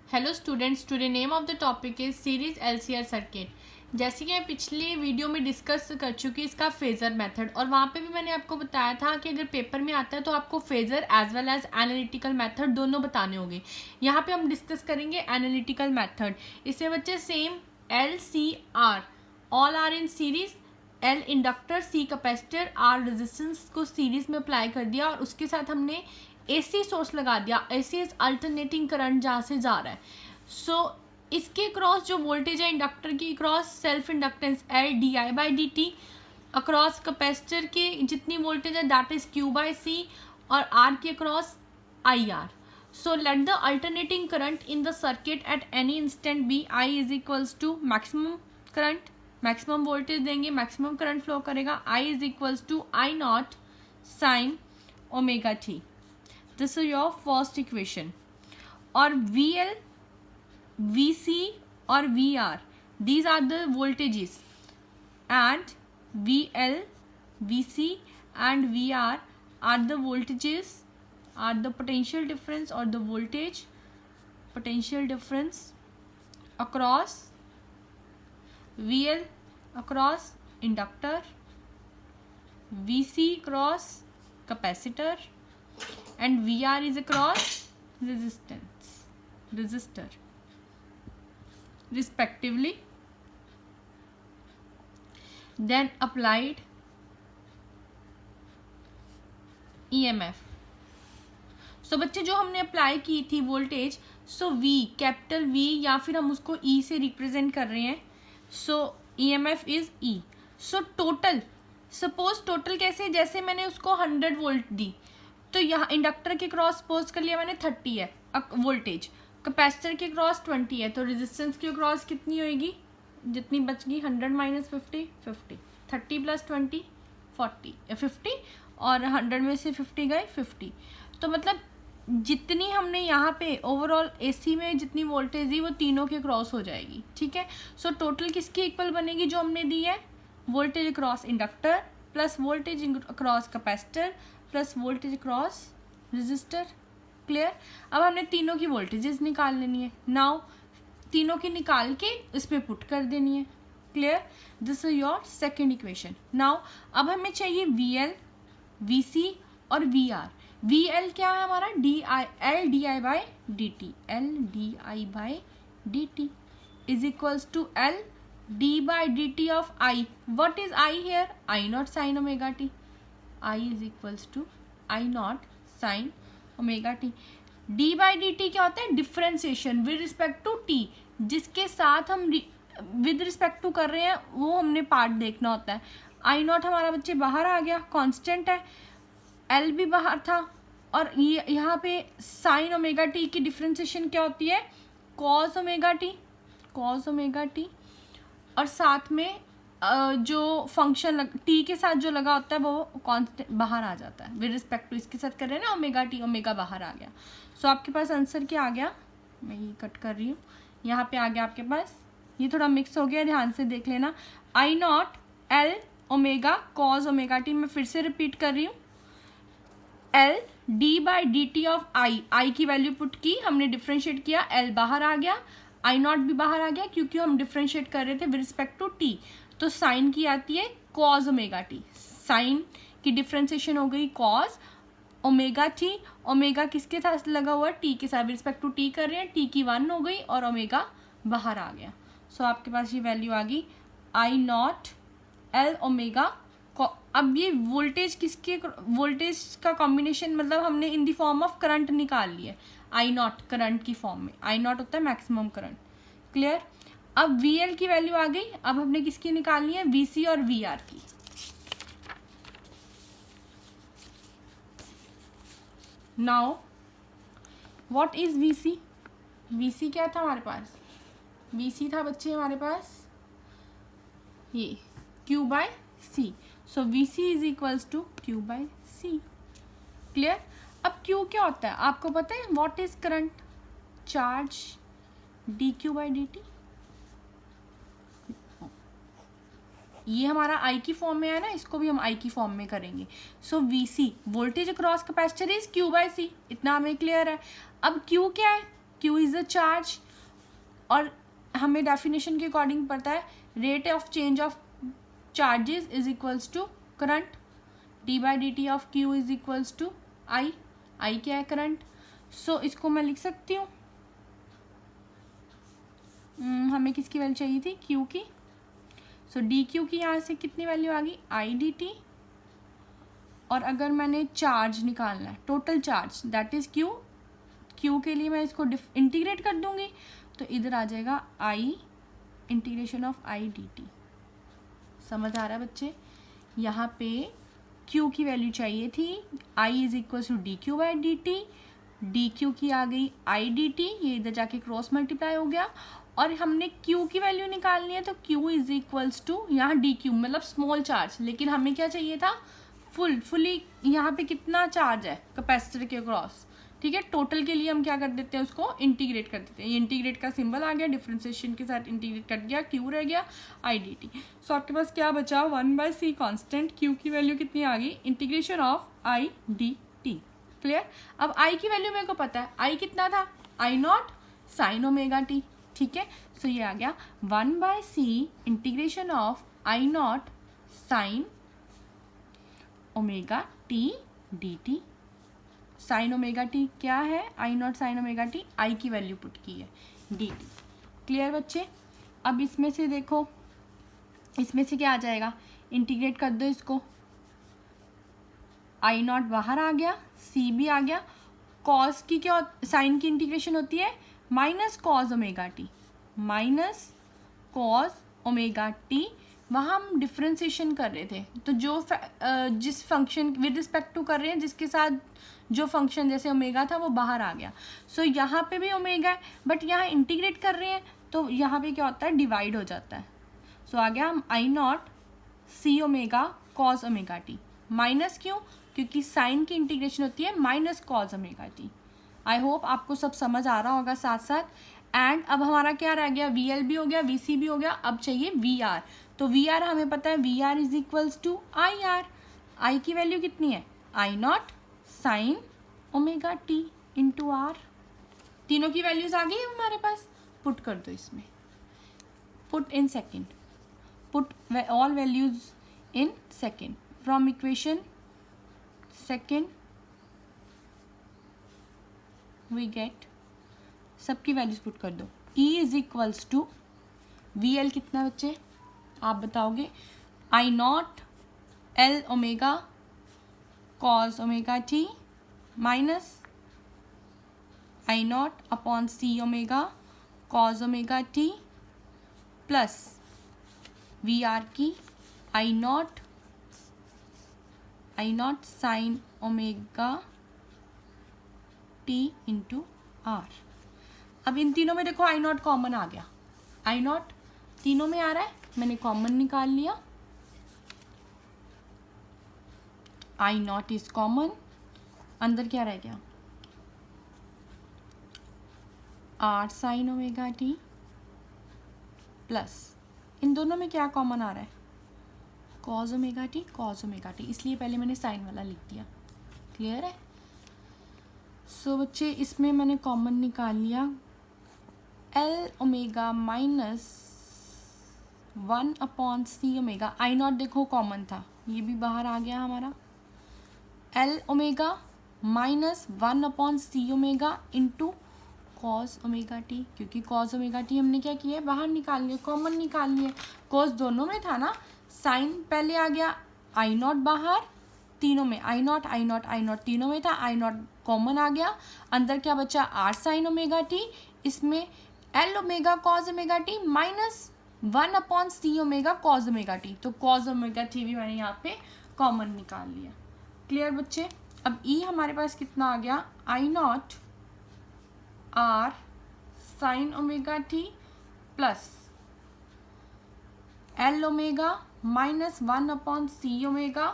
Hello students, today name of the topic is series LCR circuit. जैसे कि मैं पिछले वीडियो में डिस्कस कर चुकी इसका फेजर मेथड, और वहाँ पे भी मैंने आपको बताया था कि अगर पेपर में आता है तो आपको phasor as well as analytical method दोनों बताने होंगे। यहाँ पे हम डिस्कस करेंगे एनालिटिकल मेथड। इसमें बच्चे same L C R all are in series, L inductor, C capacitor, R resistance को सीरीज में अप्लाई कर दिया और उसके साथ हमने एसी सोर्स लगा दिया। एसी इज अल्टरनेटिंग करंट जहाँ से जा रहा है। सो इसके क्रॉस जो वोल्टेज है इंडक्टर की cross self inductance L D I by D T, across capacitor की जितनी वोल्टेज है that is Q by C, और आर के cross I R. So let the alternating current in the circuit at any instant be I is equals to maximum current, maximum voltage देंगे, maximum current flow करेगा। I is equals to I naught sine omega T. This is your first equation. और VL, VC और VR, these are the voltages, and VL, VC and VR are the voltages, are the potential difference or the voltage potential difference across VL across inductor, VC across capacitor, and VR is across resistor respectively. Then applied EMF. सो बच्चे जो हमने apply की थी voltage, सो V capital V या फिर हम उसको E से रिप्रेजेंट कर रहे हैं। सो EMF is E. So total, suppose total कैसे, जैसे मैंने उसको 100 वोल्ट दी तो यहाँ इंडक्टर के क्रॉस सपोज कर लिया मैंने 30 है वोल्टेज, कैपेसिटर के क्रॉस 20 है, तो रेजिस्टेंस के क्रॉस कितनी होएगी, जितनी बच गई 100 माइनस 50, 50, 30 प्लस 20 40 50, और 100 में से 50 गए 50। तो मतलब जितनी हमने यहाँ पे ओवरऑल एसी में जितनी वोल्टेज दी वो तीनों के क्रॉस हो जाएगी। ठीक है, सो टोटल किसकी इक्वल बनेगी जो हमने दी है, voltage across inductor plus voltage across capacitor plus voltage across resistor. Clear. अब हमने तीनों की वोल्टेजेस निकाल लेनी है। नाउ तीनों की निकाल के इसमें पुट कर देनी है। Clear, this is your second equation. Now अब हमें चाहिए VL, VC और VR। VL क्या है हमारा, L D I by D T, L D I by D T is equals to L D by D T of I. What is I here, I naught sine omega T. I is equals to I naught sine omega T. D by D T क्या होता है, differentiation with respect to T. जिसके साथ हम with respect to कर रहे हैं वो हमने पार्ट देखना होता है। आई नॉट हमारा बच्चे बाहर आ गया, कांस्टेंट है, एल भी बाहर था, और ये यहाँ पे साइन ओमेगा टी की डिफ्रेंसिएशन क्या होती है, cos omega T, cos omega T, और साथ में जो फंक्शन टी के साथ जो लगा होता है वो कांस्टेंट बाहर आ जाता है विद रिस्पेक्ट टू इसके साथ कर रहे हैं ना, ओमेगा टी, ओमेगा बाहर आ गया। सो आपके पास आंसर क्या आ गया, मैं ये कट कर रही हूँ, यहाँ पे आ गया आपके पास, ये थोड़ा मिक्स हो गया, ध्यान से देख लेना। I naught L omega cos omega T, मैं फिर से रिपीट कर रही हूँ, L D by D T of I की वैल्यू पुट की, हमने डिफ्रेंशिएट किया, एल बाहर आ गया, आई नॉट भी बाहर आ गया क्योंकि हम डिफ्रेंशिएट कर रहे थे विद रिस्पेक्ट टू टी। तो साइन की आती है कॉज ओमेगा टी, साइन की डिफ्रेंसिएशन हो गई कॉज ओमेगा टी। ओमेगा किसके साथ लगा हुआ है, टी के साथ, रिस्पेक्ट टू टी कर रहे हैं, टी की 1 हो गई और ओमेगा बाहर आ गया। सो आपके पास ये वैल्यू आ गई आई नॉट एल ओमेगा। अब ये वोल्टेज किसके, वोल्टेज का कॉम्बिनेशन, मतलब हमने in the form of current निकाल लिया, आई नॉट करंट की फॉर्म में, आई नॉट होता है मैक्सिमम करंट। क्लियर। अब VL की वैल्यू आ गई, अब हमने किसकी निकालनी है, VC और VR की। Now what is VC, VC क्या था हमारे पास, VC था बच्चे हमारे पास ये Q by C। So VC is equals to Q by C। Clear. अब Q क्या होता है आपको पता है, what is current, charge dQ by dt। ये हमारा आई की फॉर्म में है ना, इसको भी हम आई की फॉर्म में करेंगे। So VC voltage across capacitor is Q by C, इतना हमें क्लियर है। अब Q क्या है, क्यू इज़ द चार्ज, और हमें डेफिनेशन के अकॉर्डिंग पता है rate of change of charges is equals to current, D by D T of Q is equals to I, I क्या है करंट। सो इसको मैं लिख सकती हूँ, हमें किसकी वैल्यू चाहिए थी, क्यू की। सो डी क्यू की यहाँ से कितनी वैल्यू आ गई, आई डी टी, और अगर मैंने चार्ज निकालना है total charge that is Q, Q के लिए मैं इसको इंटीग्रेट कर दूंगी तो इधर आ जाएगा I integration of I D T. समझ आ रहा है बच्चे, यहाँ पे क्यू की वैल्यू चाहिए थी I is equal to D Q by D T, D Q की आ गई आई डी टी, ये इधर जाके क्रॉस मल्टीप्लाई हो गया, और हमने क्यू की वैल्यू निकालनी है तो क्यू इज इक्वल्स टू यहाँ डी क्यू मतलब स्मॉल चार्ज, लेकिन हमें क्या चाहिए था फुली यहाँ पे कितना चार्ज है कैपेसिटर के अक्रॉस, ठीक है। टोटल के लिए हम क्या कर देते हैं, उसको इंटीग्रेट कर देते हैं, ये इंटीग्रेट का सिंबल आ गया, डिफ्रेंसिएशन के साथ इंटीग्रेट कट गया, क्यू रह गया आई डी टी। सो आपके पास क्या बचा, 1/c कांस्टेंट, क्यू की वैल्यू कितनी आ गई, integration of I D T. Clear. अब आई की वैल्यू मेरे को पता है, आई कितना था, आई नॉट साइन ओमेगा टी, ठीक है। सो ये आ गया 1/c integration of I naught sine omega T D T. Sign omega T क्या है, I naught sine omega T, आई की वैल्यू पुट की है डी टी। क्लियर बच्चे। अब इसमें से देखो, इसमें से क्या आ जाएगा, इंटीग्रेट कर दो इसको, आई नॉट बाहर आ गया, सी भी आ गया, कॉस की क्या, साइन की इंटीग्रेशन होती है minus cos omega T, minus cos omega T, वहाँ हम डिफ्रेंसिएशन कर रहे थे, तो जो जिस फंक्शन विद रिस्पेक्ट टू कर रहे हैं, जिसके साथ जो फंक्शन जैसे ओमेगा था वो बाहर आ गया। सो यहाँ पे भी ओमेगा है, बट यहाँ इंटीग्रेट कर रहे हैं तो यहाँ पे क्या होता है, डिवाइड हो जाता है। सो आ गया हम I naught C omega cos omega T, minus क्यों, क्योंकि साइन की इंटीग्रेशन होती है minus cos omega T. I hope आपको सब समझ आ रहा होगा साथ साथ। एंड अब हमारा क्या रह गया, वी एल भी हो गया, वी सी भी हो गया, अब चाहिए वी आर। तो वी आर हमें पता है, V R is equals to I R, I की वैल्यू कितनी है, I naught sine omega T into R. तीनों की वैल्यूज आ गई हमारे पास, पुट कर दो इसमें, put in second, put all values in second from equation second we get, सबकी वैल्यूज पुट कर दो। E is equals to V L कितना बच्चे आप बताओगे, I naught L omega cos omega T minus I naught upon C omega cos omega T plus V R की I naught sine omega T into R. अब इन तीनों में देखो आई नॉट कॉमन आ गया, आई नॉट तीनों में आ रहा है, मैंने कॉमन निकाल लिया, आई नॉट इज कॉमन, अंदर क्या रह गया, R sine omega T plus इन दोनों में क्या कॉमन आ रहा है, cos omega T, cos omega T, इसलिए पहले मैंने साइन वाला लिख दिया। क्लियर है। सो बच्चे इसमें मैंने कॉमन निकाल लिया, L omega minus 1 upon C omega, I naught देखो कॉमन था, ये भी बाहर आ गया हमारा, L omega minus 1 upon C omega into cos omega T, क्योंकि कॉस ओमेगा टी हमने क्या किया है, बाहर निकाल लिया, कॉमन निकाल लिया, कॉस दोनों में था ना, साइन पहले आ गया, आई नॉट बाहर, तीनों में I naught I naught I naught तीनों में था, आई नॉट कॉमन आ गया, अंदर क्या बचा, आर साइन ओमेगा टी, इसमें L omega cos omega T minus 1 upon C omega cos omega T, तो कॉस ओमेगा टी भी मैंने यहाँ पे कॉमन निकाल लिया। क्लियर बच्चे। अब ई हमारे पास कितना आ गया, I naught R sine omega T plus L omega minus 1 upon C omega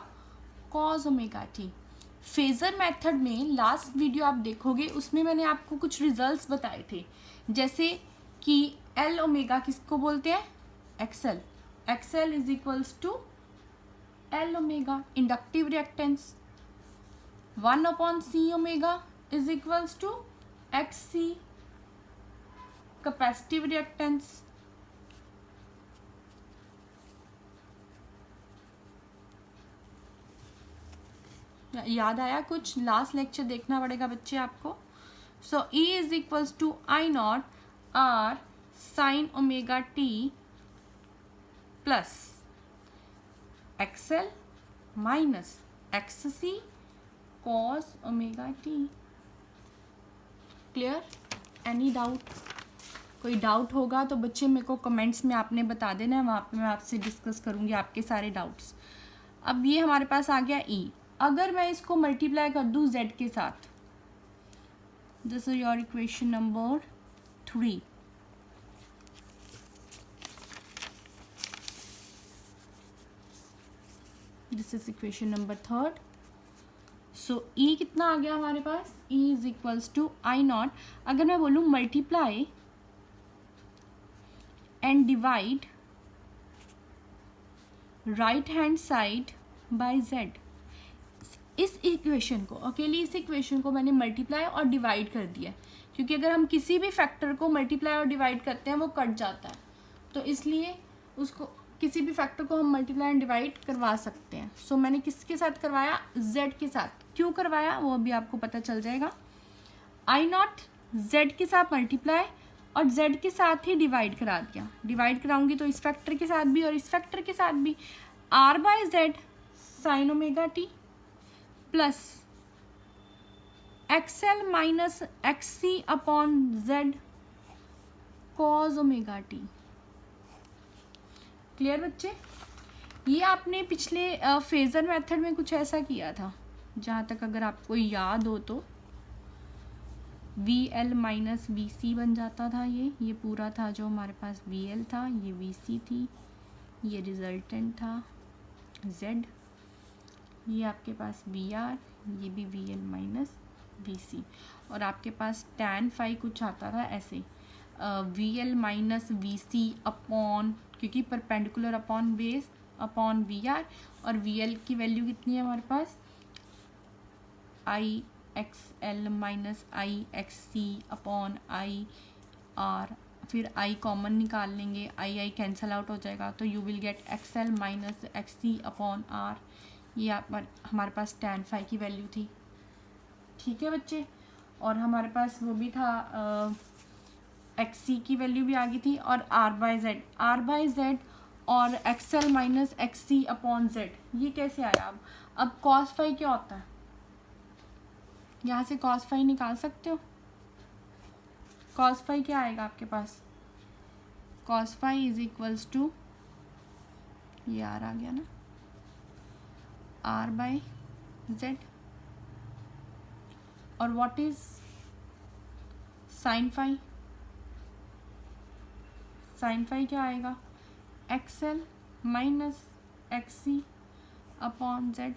cos omega T. Phasor method में लास्ट वीडियो आप देखोगे, उसमें मैंने आपको कुछ रिजल्ट्स बताए थे, जैसे कि एल ओमेगा किसको बोलते हैं, XL, XL is equals to L omega inductive reactance, 1 upon C omega is equals to X C, capacitive reactance, याद आया कुछ? लास्ट लेक्चर देखना पड़ेगा बच्चे आपको. So E is equals to I naught R sine omega T plus XL minus XC cos omega T. Clear? Any doubt? कोई doubt होगा तो बच्चे मेरे को कमेंट्स में आपने बता देना है, वहाँ पे मैं आपसे डिस्कस करूँगी आपके सारे डाउट्स. अब ये हमारे पास आ गया E. अगर मैं इसको मल्टीप्लाई कर दूँ Z के साथ, this is your equation number 3. This is equation number 3. So E कितना आ गया हमारे पास? E is equals to I naught. अगर मैं बोलूँ multiply and divide right hand side by Z, इस इक्वेशन को, अकेली इस इक्वेशन को मैंने मल्टीप्लाई और डिवाइड कर दिया, क्योंकि अगर हम किसी भी फैक्टर को मल्टीप्लाई और डिवाइड करते हैं वो कट जाता है, तो इसलिए उसको किसी भी फैक्टर को हम मल्टीप्लाई एंड डिवाइड करवा सकते हैं. सो मैंने किसके साथ करवाया? Z के साथ. क्यों करवाया वो अभी आपको पता चल जाएगा. आई नॉट Z के साथ मल्टीप्लाई और Z के साथ ही डिवाइड करा दिया. डिवाइड कराऊंगी तो इस फैक्टर के साथ भी और इस फैक्टर के साथ भी. R by Z sine omega T plus XL minus XC upon Z cos omega T. Clear बच्चे? ये आपने पिछले फेजर मेथड में कुछ ऐसा किया था, जहाँ तक अगर आपको याद हो तो. VL माइनस VC बन जाता था. ये पूरा था जो हमारे पास VL था, ये VC थी, ये रिजल्टेंट था Z, ये आपके पास VR, ये भी VL माइनस VC, और आपके पास tan फाई कुछ आता था ऐसे, VL माइनस VC अपॉन, क्योंकि perpendicular upon base upon VR, और VL की वैल्यू कितनी है हमारे पास? IXL minus IXC upon IR. फिर I कॉमन निकाल लेंगे, I कैंसल आउट हो जाएगा, तो you will get XL minus XC upon R. ये हमारे पास tan फाई की वैल्यू थी. ठीक है बच्चे? और हमारे पास वो भी था, XC की वैल्यू भी आ गई थी, और R बाय Z और XL minus XC upon Z. ये कैसे आया? अब cos फाई क्या होता है? यहाँ से cos फाई निकाल सकते हो. cos फाई क्या आएगा आपके पास? cos phi is equals to, ये R आ गया ना, R बाय Z. और what is sine phi? Sine phi क्या आएगा? XL minus XC upon Z,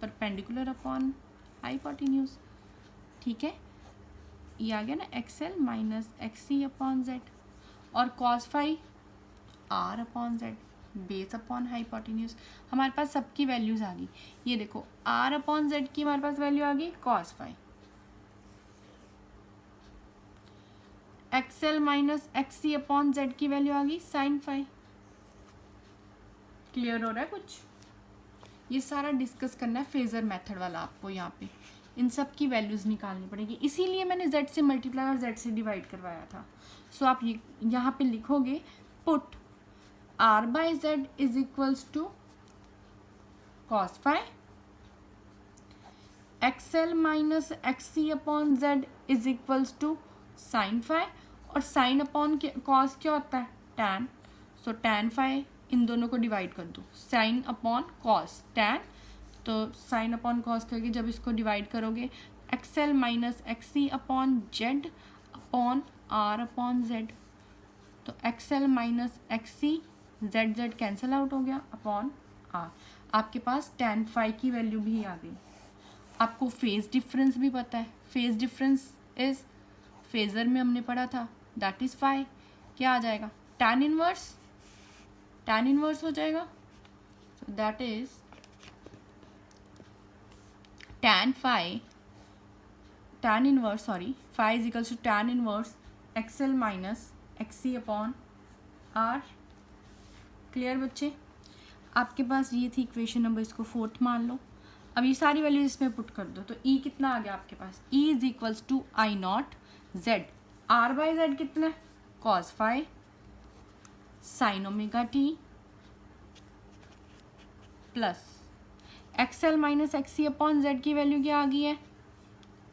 perpendicular upon hypotenuse. ठीक है, ये आ गया ना, XL minus XC upon Z. और cos phi R upon Z, base upon hypotenuse. हमारे पास सबकी वैल्यूज आ गई. ये देखो, R अपॉन Z की हमारे पास वैल्यू आ गई cos phi, XL minus XC upon Z की वैल्यू आ गई साइन फाई. क्लियर हो रहा है कुछ? ये सारा डिस्कस करना है फेजर मेथड वाला आपको. यहाँ पे इन सब की वैल्यूज निकालनी पड़ेगी, इसीलिए मैंने Z से मल्टीप्लाई और Z से डिवाइड करवाया था. सो आप ये यहाँ पे लिखोगे, put R by Z is equals to cos phi, XL minus XC upon Z is equals to sine phi, और साइन अपॉन कॉस क्या होता है? tan. सो tan फाई इन दोनों को डिवाइड कर दो, साइन अपॉन कॉस tan. तो साइन अपॉन कॉस करके जब इसको डिवाइड करोगे, XL minus XC upon Z upon R upon Z. तो XL minus XC, Z cancel out हो गया, अपॉन R. आपके पास tan फाई की वैल्यू भी आ गई. आपको फेज डिफरेंस भी पता है. फेज डिफरेंस इज, फेजर में हमने पढ़ा था, दैट इज फाई. क्या आ जाएगा? tan इनवर्स हो जाएगा. So that is tan inverse, sorry, phi is equals to tan inverse XL minus XC upon R। Clear बच्चे? आपके पास ये थी इक्वेशन नंबर, इसको 4th मान लो। अब ये सारी वैल्यूज इसमें पुट कर दो, तो E कितना आ गया आपके पास? E is equals to I naught Z। R by Z कितना है? cos phi sine omega T plus XL minus XC upon Z की वैल्यू क्या आ गई है?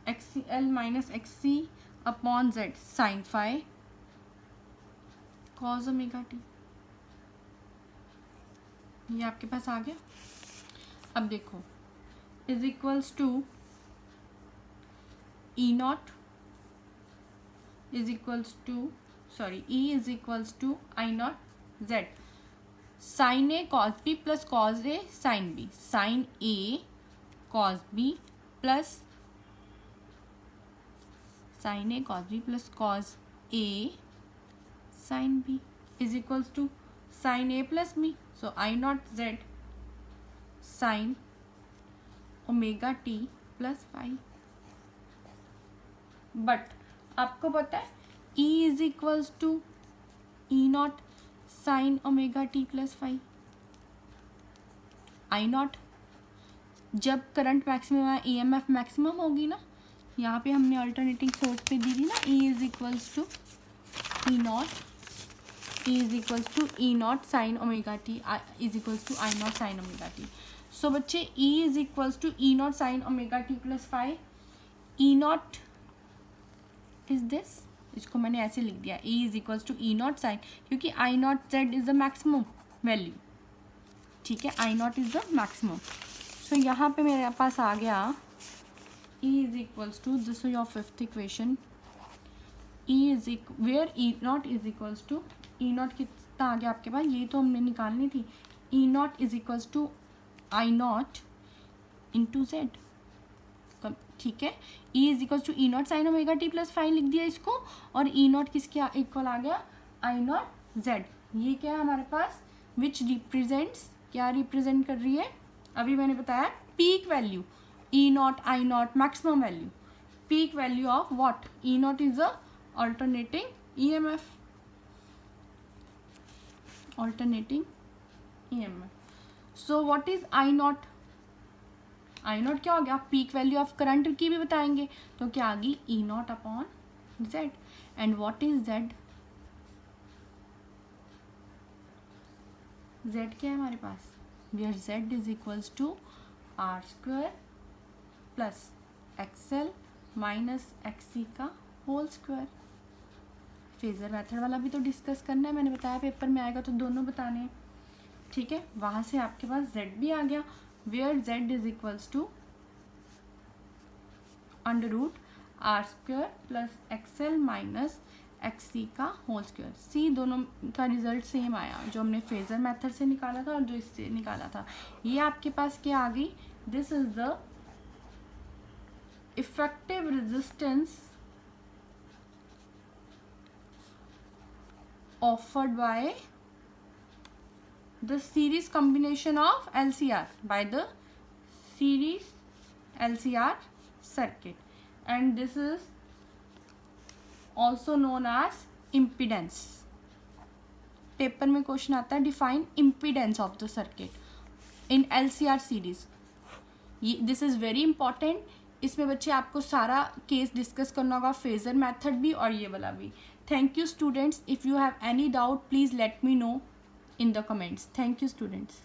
XL minus XC upon Z sine phi cos omega t. ये आपके पास आ गया। अब देखो is equals to E naught is equals to E is equals to I naught Z sine A cos B plus cos A sine B, sine A cos B plus sine A cos B plus cos A sine B is equals to sine A plus B, so I naught Z sine omega T plus phi. But आपको पता है E is equals to E naught sine omega T plus phi. I naught जब current maximum है, EMF maximum होगी ना, यहाँ पे हमने अल्टरनेटिंग सोर्स पे दी थी ना, E is equals to E naught, E is equals to E naught sine omega T is equals to I naught sine omega T. So बच्चे E is equals to E naught sine omega T plus phi. E naught is this, इसको मैंने ऐसे लिख दिया, E is equals to E naught sine, क्योंकि I naught Z is the maximum value. ठीक है, I naught is the maximum. सो यहाँ पे मेरे पास आ गया E is equals to, this is your 5th equation, E is where E naught is equals to, E naught कितना आ गया आपके पास, ये तो हमने निकालनी थी, E naught is equals to I naught into Z। ठीक है, E is equal to E naught sine omega T plus five लिख दिया इसको, और E नॉट किसके इक्वल आ गया? I naught Z। ये क्या है हमारे पास? विच रिप्रेजेंट्स, क्या रिप्रेजेंट कर रही है? अभी मैंने बताया peak value, E not I not maximum value, peak value of what? E naught is a alternating EMF, alternating EMF। So what is I naught? I not क्या हो गया? पीक वैल्यू ऑफ करंट की भी बताएंगे, तो क्या आ गई? E naught upon Z। And what is Z? Z क्या है हमारे पास? Where Z is equals to R square plus XL minus XC का होल स्क्वायर। फेजर मेथड वाला भी तो डिस्कस करना है, मैंने बताया पेपर में आएगा तो दोनों बताने हैं। ठीक है, वहाँ से आपके पास Z भी आ गया, where Z is equals to under root R square plus XL minus XC का होल स्क्वायर। सी दोनों का रिजल्ट सेम आया, जो हमने फेजर मेथड से निकाला था और जो इससे निकाला था। ये आपके पास क्या आ गई? This is the effective resistance offered by the series combination of LCR, by the series LCR circuit, and this is also known as impedance। Paper में क्वेश्चन आता है define impedance of the circuit in LCR series। ये this is very important. इसमें बच्चे आपको सारा case discuss करना होगा, फेजर मेथड भी और ये वाला भी। Thank you students. If you have any doubt, please let me know in the comments. Thank you students.